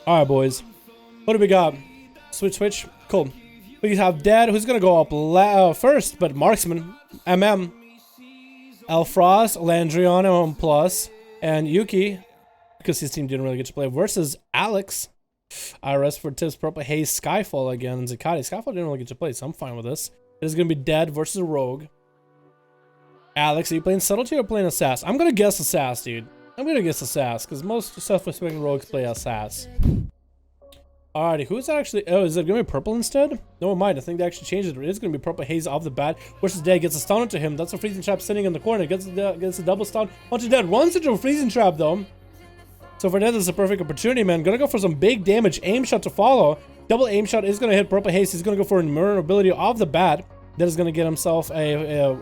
Alright, boys. What do we got? Switch. Cool. We have Dead, who's gonna go up first, but Marksman, MM, Elfrost, Landrion, MM+, and Yuki, because his team didn't really get to play, versus Alex, IRS for tips, Purple Haze, Skyfall again, and Zakati. Skyfall didn't really get to play, so I'm fine with this. It is gonna be Dead versus Rogue. Alex, are you playing Subtlety or playing Assass? I'm gonna guess Assass, dude. I'm gonna guess Assass, because most self-respecting rogues play Assass. Alrighty, who's actually... Oh, is it gonna be Purple instead? No, it might. I think they actually changed it. It is gonna be Purple Haze off the bat. Versus Dead, gets a stun onto him. That's a freezing trap sitting in the corner. Gets a double stun onto Dead. Runs into a freezing trap, though. So for Dead, this is a perfect opportunity, man. Gonna go for some big damage. Aim shot to follow. Double aim shot is gonna hit Purple Haze. He's gonna go for an invulnerability off the bat. Dead is gonna get himself a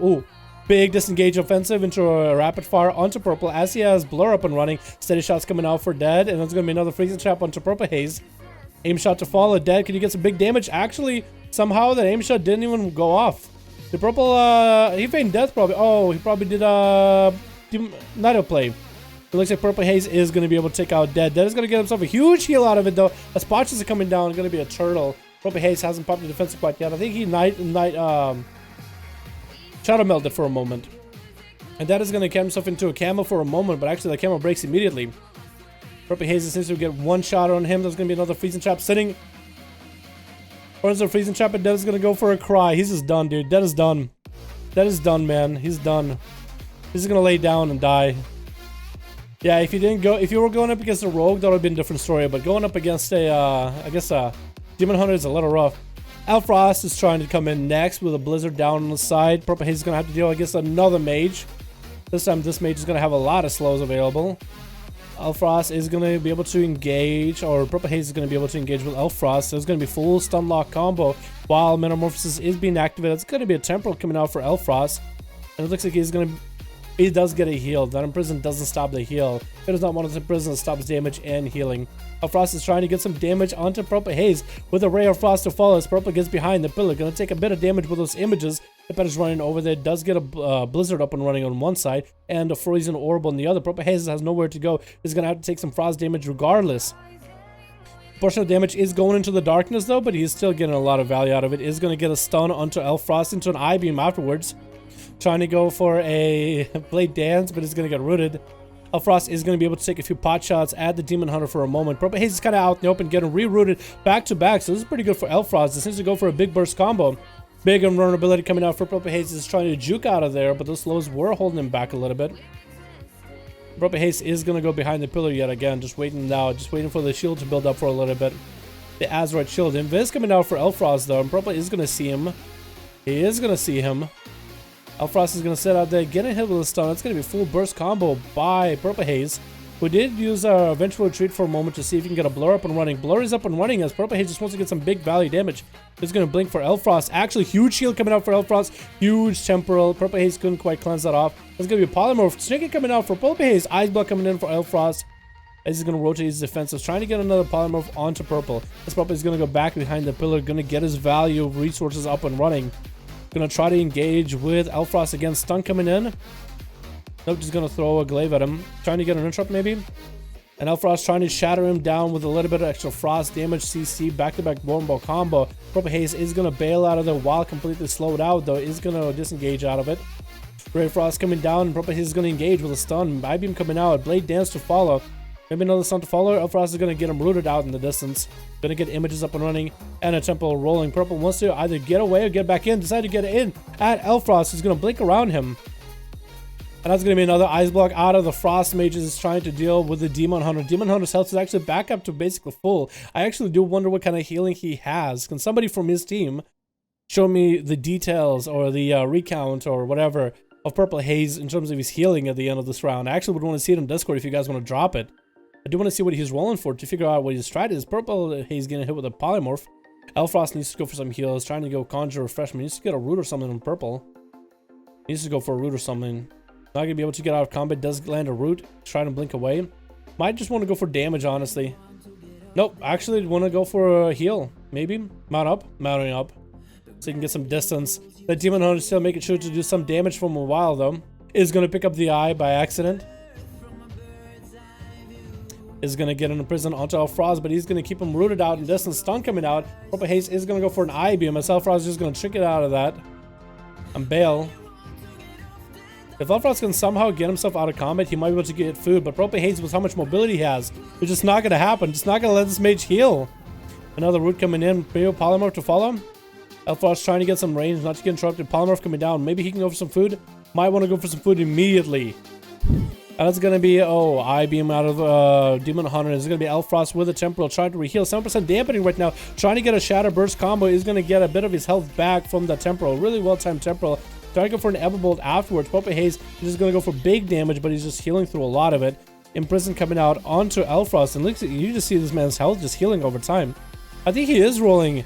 big disengage offensive into a rapid fire onto Purple as he has Blur up and running. Steady shots coming out for Dead, and there's gonna be another freezing trap onto Purple Haze. Aim shot to follow. Dead, can you get some big damage? Actually, somehow that aim shot didn't even go off. The Purple, he feigned death probably. Oh, he probably did Nido play. It looks like Purple Haze is gonna be able to take out Dead. Dead is gonna get himself a huge heal out of it though. As Potches are coming down, gonna be a turtle. Purple Haze hasn't popped the defensive quite yet. I think he Shadow melted for a moment. And that is going to get himself into a camo for a moment, but actually the camo breaks immediately. Purple Haze seems to get one shot on him. There's going to be another freezing trap sitting. Runs a freezing trap, and Dead is going to go for a cry. He's just done, dude. Dead is done. Dead is done, man. He's done. He's going to lay down and die. Yeah, if you were going up against a rogue, that would have been a different story. But going up against I guess Demon Hunter is a little rough. Alfrost is trying to come in next with a Blizzard down on the side. Purple Haze is going to have to deal against another mage. This time, this mage is going to have a lot of slows available. Alfrost is going to be able to engage, or Purple Haze is going to be able to engage with Alfrost. So it's going to be full stun lock combo while Metamorphosis is being activated. It's going to be a Temporal coming out for Alfrost. And it looks like he does get a heal. That Imprison doesn't stop the heal. It is not one of the Imprison that stops damage and healing. Frost is trying to get some damage onto Purple Haze with a Ray of Frost to follow as Purple gets behind the pillar. Gonna take a bit of damage with those images. The pet is running over there. Does get a Blizzard up and running on one side and a Frozen Orb on the other. Purple Haze has nowhere to go. He's gonna have to take some Frost damage regardless. Portion of damage is going into the darkness though, but he's still getting a lot of value out of it. Is gonna get a stun onto Elfrost into an I-beam afterwards. Trying to go for a Blade Dance, but it's going to get rooted. Elfrost is going to be able to take a few pot shots at the Demon Hunter for a moment. Purple Haze is kind of out in the open, getting re-rooted back to back, so this is pretty good for Elfrost. It seems to go for a big burst combo. Big invulnerability coming out for Purple Haze. Is trying to juke out of there, but those slows were holding him back a little bit. Purple Haze is going to go behind the pillar yet again, just waiting now, just waiting for the shield to build up for a little bit. The Azeroth shield. Invis coming out for Elfrost though, and Purple is going to see him. He is going to see him. Elfrost is going to sit out there, getting hit with a stun. It's going to be a full burst combo by Purple Haze, who did use our eventual retreat for a moment to see if he can get a Blur up and running. Blur is up and running as Purple Haze just wants to get some big value damage. He's going to blink for Elfrost. Actually, huge shield coming out for Elfrost. Huge temporal. Purple Haze couldn't quite cleanse that off. There's going to be a Polymorph. Snake coming out for Purple Haze. Ice Block coming in for Elfrost. As he's going to rotate his defenses, trying to get another Polymorph onto Purple. This Purple is going to go back behind the pillar, going to get his value resources up and running. Gonna try to engage with Elfrost again. Stun coming in. Nope, just gonna throw a glaive at him. Trying to get an interrupt maybe. And Elfrost trying to shatter him down with a little bit of extra frost damage. CC back-to-back Bornbow combo. Purple Haze is gonna bail out of there while completely slowed out though. Is gonna disengage out of it. Ray Frost coming down. And Purple Haze is gonna engage with a stun. I-beam coming out. Blade Dance to follow. Maybe another stun to follow. Elfrost is going to get him rooted out in the distance. Going to get images up and running and a tempo rolling. Purple wants to either get away or get back in. Decide to get in at Elfrost. He's going to blink around him. And that's going to be another ice block out of the Frost Mages is trying to deal with the Demon Hunter. Demon Hunter's health is actually back up to basically full. I actually do wonder what kind of healing he has. Can somebody from his team show me the details or the recount or whatever of Purple Haze in terms of his healing at the end of this round? I actually would want to see it in Discord if you guys want to drop it. I do want to see what he's rolling for to figure out what his strat is. Purple Haze getting hit with a Polymorph. Elfrost needs to go for some heals. Trying to go Conjure Refreshment. He needs to get a Root or something on Purple. He needs to go for a Root or something. Not gonna be able to get out of combat. Does land a root. Try to blink away. Might just want to go for damage, honestly. Nope, actually want to go for a heal. Maybe. Mount up. Mounting up. So you can get some distance. The Demon Hunter still making sure to do some damage from a while, though. Is going to pick up the eye by accident. Is going to get into prison onto Elfrost, but he's going to keep him rooted out and distance. Stun coming out. Purple Haze is going to go for an eye beam, as Elfrost is just going to trick it out of that. And bail. If Elfrost can somehow get himself out of combat, he might be able to get food, but Purple Haze with how much mobility he has, it's just not going to happen. Just not going to let this mage heal. Another root coming in. Maybe Polymorph to follow. Elfrost trying to get some range, not to get interrupted. Polymorph coming down. Maybe he can go for some food. Might want to go for some food immediately. And that's going to be, eye beam out of Demon Hunter. It's going to be Elfrost with a Temporal trying to reheal. 7% dampening right now. Trying to get a Shatter Burst combo. He's going to get a bit of his health back from the Temporal. Really well-timed Temporal. Trying to go for an Everbolt afterwards. Purple Haze is just going to go for big damage, but he's just healing through a lot of it. Imprison coming out onto Elfrost. And look, you just see this man's health just healing over time. I think he is rolling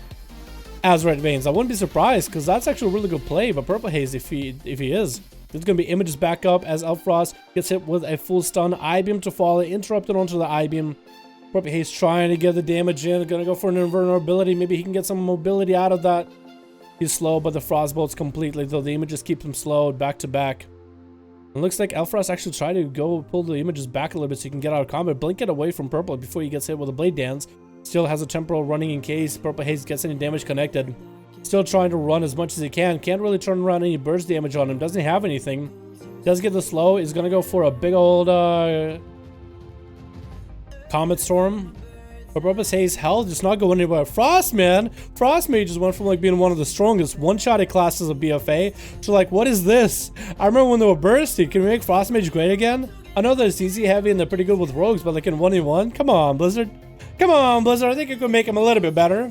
Azeroth Veins. I wouldn't be surprised, because that's actually a really good play by Purple Haze if he is. There's going to be images back up as Elfrost gets hit with a full stun. I-beam to fall, interrupted onto the I-beam. Purple Haze trying to get the damage in. Going to go for an invulnerability. Maybe he can get some mobility out of that. He's slow, but the Frostbolt's completely, though the images keep him slowed back to back. It looks like Elfrost actually tried to go pull the images back a little bit so he can get out of combat. Blink it away from Purple before he gets hit with a Blade Dance. Still has a Temporal running in case Purple Haze gets any damage connected. Still trying to run as much as he can. Can't really turn around any burst damage on him. Doesn't have anything. Does get the slow. Is going to go for a big old Comet Storm. But Purple Haze health just not going anywhere. Frost, man. Frost Mage just went from like being one of the strongest one-shotted classes of BFA to like, what is this? I remember when they were bursty. Can we make Frost Mage great again? I know they're CC heavy and they're pretty good with rogues, but like in 1v1? Come on, Blizzard. Come on, Blizzard. I think it could make him a little bit better.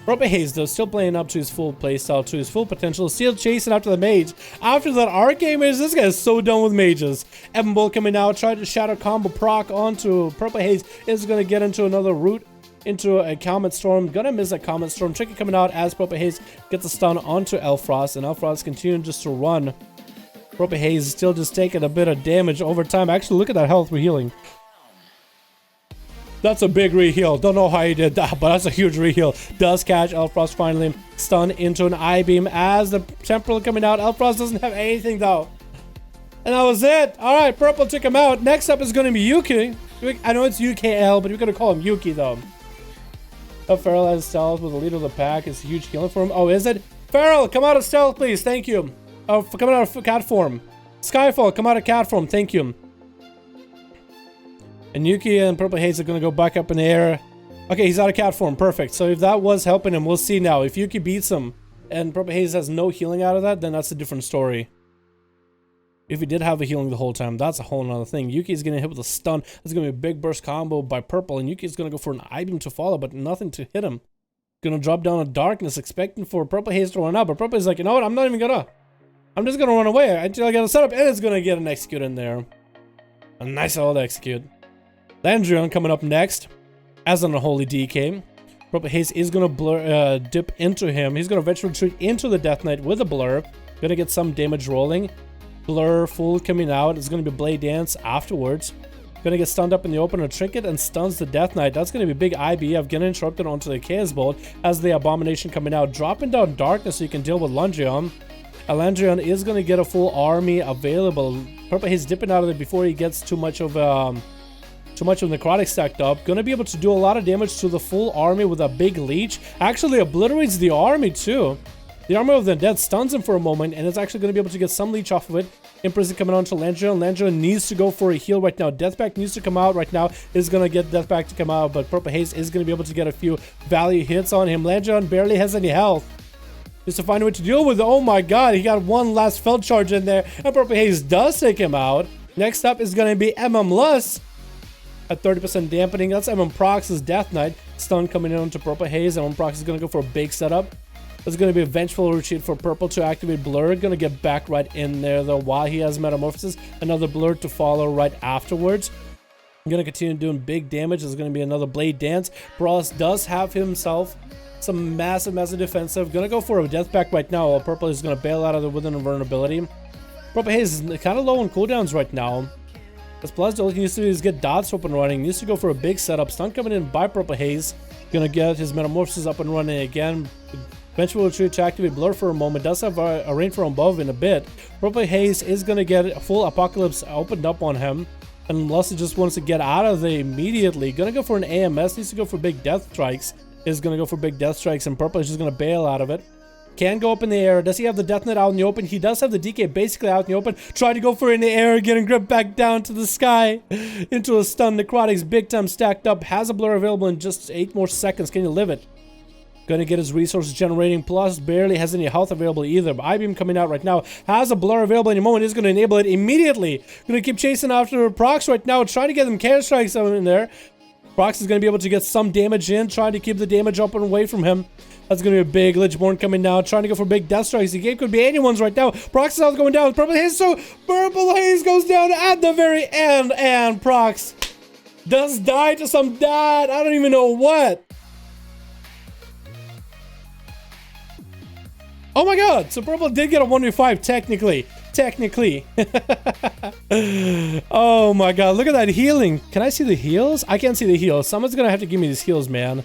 Purple Haze, though, still playing up to his full playstyle, to his full potential. Still chasing after the mage. After that Arcane Mage, this guy is so done with mages. Everbolt coming out, trying to shatter combo proc onto Purple Haze. Is going to get into another root, into a Comet Storm. Gonna miss a Comet Storm. Tricky coming out as Purple Haze gets a stun onto Elfrost. And Elfrost continuing just to run. Purple Haze is still just taking a bit of damage over time. Actually, look at that health rehealing. That's a big reheal. Don't know how he did that, but that's a huge reheal. Does catch Elfrost finally. Stun into an I-beam as the Temporal coming out. Elfrost doesn't have anything though. And that was it. Alright, Purple took him out. Next up is going to be Yuki. I know it's UKL, but we're going to call him Yuki though. Feral has stealth with the leader of the pack. It's huge healing for him. Oh, is it? Feral, come out of stealth, please. Thank you. Oh, coming out of cat form. Skyfall, come out of cat form. Thank you. And Yuki and Purple Haze are going to go back up in the air. Okay, he's out of cat form. Perfect. So if that was helping him, we'll see now. If Yuki beats him and Purple Haze has no healing out of that, then that's a different story. If he did have a healing the whole time, that's a whole nother thing. Yuki is going to hit with a stun. That's going to be a big burst combo by Purple. And Yuki is going to go for an I-beam to follow, but nothing to hit him. Going to drop down a darkness, expecting for Purple Haze to run out. But Purple is like, you know what? I'm not even going to. I'm just going to run away until I get a setup. And it's going to get an execute in there. A nice old execute. Landrion coming up next as an Unholy DK. Purple Haze is going to dip into him. He's going to eventually retreat into the Death Knight with a blur. Going to get some damage rolling. Blur full coming out. It's going to be Blade Dance afterwards. Going to get stunned up in the open. A Trinket and stuns the Death Knight. That's going to be big IBF. Getting interrupted onto the Chaos Bolt as the Abomination coming out. Dropping down Darkness so you can deal with Landrion. Landrion is going to get a full army available. Purple Haze dipping out of it before he gets too much of necrotic stacked up. Gonna be able to do a lot of damage to the full army with a big leech. Actually obliterates the army too. The Armor of the Dead stuns him for a moment, and it's actually gonna be able to get some leech off of it. Imprison coming on to Landrion. Landrion needs to go for a heal right now. Deathback needs to come out right now. Is gonna get Deathback to come out, but Purple Haze is gonna be able to get a few value hits on him. Landrion barely has any health. Just to find a way to deal with it. Oh my god, he got one last felt charge in there, and Purple Haze does take him out. Next up is gonna be MM Lust. At 30% dampening. That's MM Prox's Death Knight. Stun coming in onto Purple Haze. MM Prox is going to go for a big setup. There's going to be a vengeful retreat for Purple to activate Blur. Going to get back right in there though while he has Metamorphosis. Another Blur to follow right afterwards. I'm going to continue doing big damage. There's going to be another Blade Dance. Brawless does have himself some massive defensive. Going to go for a Death Pact right now while Purple is going to bail out of it with an invulnerability. Purple Haze is kind of low on cooldowns right now. As Plus, all he needs to do is get dots up and running. He needs to go for a big setup. Stun coming in by Purple Haze. Gonna get his Metamorphosis up and running again. Eventually will try to activate Blur for a moment. Does have a Rainfall above in a bit. Purple Haze is gonna get a full Apocalypse opened up on him. Unless he just wants to get out of there immediately. Gonna go for an AMS. Needs to go for big Death Strikes. Is gonna go for big Death Strikes, and Purple is just gonna bail out of it. Can go up in the air. Does he have the Death Knight out in the open? He does have the DK basically out in the open. Try to go for it in the air, getting gripped back down to the sky. Into a stun. Necrotics big time stacked up. Has a Blur available in just 8 more seconds. Can you live it? Gonna get his resources generating. Plus, barely has any health available either. But I-Beam coming out right now. Has a Blur available in a moment. Is gonna enable it immediately. Gonna keep chasing after Prox right now. Trying to get them Care Strikes in there. Prox is gonna be able to get some damage in. Trying to keep the damage up and away from him. That's going to be a big Lichborn coming now, trying to go for big Death Strikes. The game could be anyone's right now. Prox is going down. Purple Haze, so Purple Haze goes down at the very end, and Prox does die to some dad. I don't even know what. Oh my god, so Purple did get a 1v5 technically. Oh my god, look at that healing. Can I see the heals? I can't see the heals. Someone's going to have to give me these heals, man.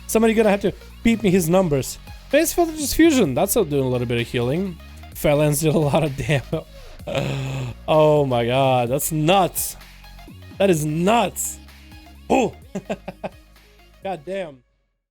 Somebody gonna have to beat me his numbers. Phase Filter Fusion, that's doing a little bit of healing. Phalanx did a lot of damage. Oh my god, that's nuts. That is nuts. Oh, god damn.